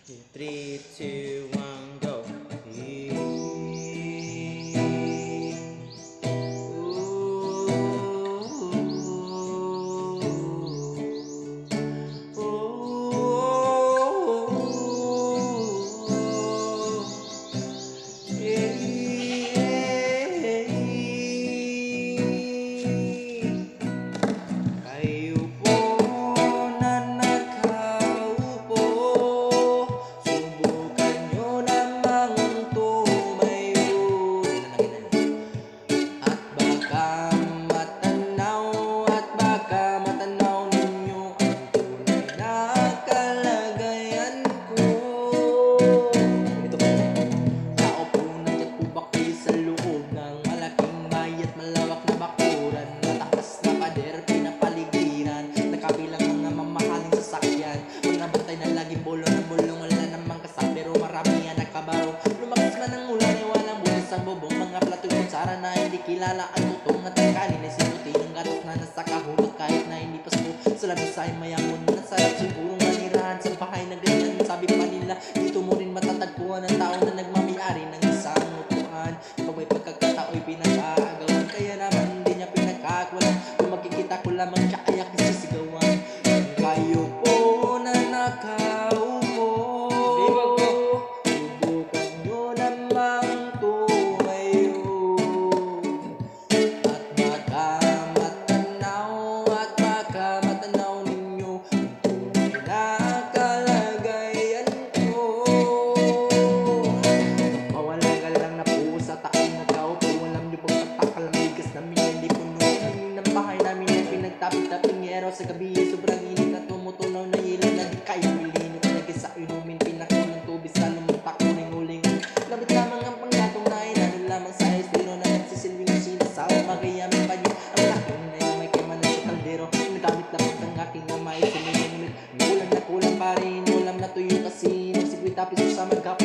3, 2, 1, go. Kayo po na nakaupo, subukan nyo namang tumayo. At baka matanaw ninyo ang tunay na kalagayan ko. Ito po, tao po nandiyan po ba kayo sa loob ng malaking bayat, malawak na bakuran, mataas na pader, pinapaligiran, nakabilang mga mamahaling sasakyan, mga bantay na laging bulong na bulong, wala namang kasabero, marami yan nakabaro, lumakas man ang ulan ay walang bulis ang bubong, mga plato yung kutsara na hindi kilala ang tutong at ang kanin ay sinuti ng gatos na nasa kahulog kahit na hindi pasko, sa labis ay mayangon na sarap sigurong manirahan sa bahay na ganyan, sabi pa nila dito mo rin matatagpuan ang tao na nagmamayari ng isang upuan, pag may pagkakatao'y pinag-aagawan, kaya naman hindi niya pinagkakwalan, kung makikita ko lamang siya ay aking sisigawan. Kayo po na nakaupo, subukan nyo namang tumayo. At baka matanaw ninyo ang tunay na kalagayan ko. Mawalang galang na po sa taong nagkaupo, alam nyo bang patakal ang bigas namin hindi puno, ng bahay namin ay pinagtapit-taping ngero sa gabi, sobrang init na tumutunaw na hilo na di kayo pilino, pinagay sa inumin, pinako ng tubig sa lumuntak ko ng huling labit lamang ang panggatong na inano lamang sa estero na nagsisilbing sinasawa, magayamin pa niya ang laking na yung may kemanan sa kaldero, nagamit lapag ng aking namay, suminimit, kulang na kulang pa rin, ulam na tuyo kasi nagsigwita piso sa magkap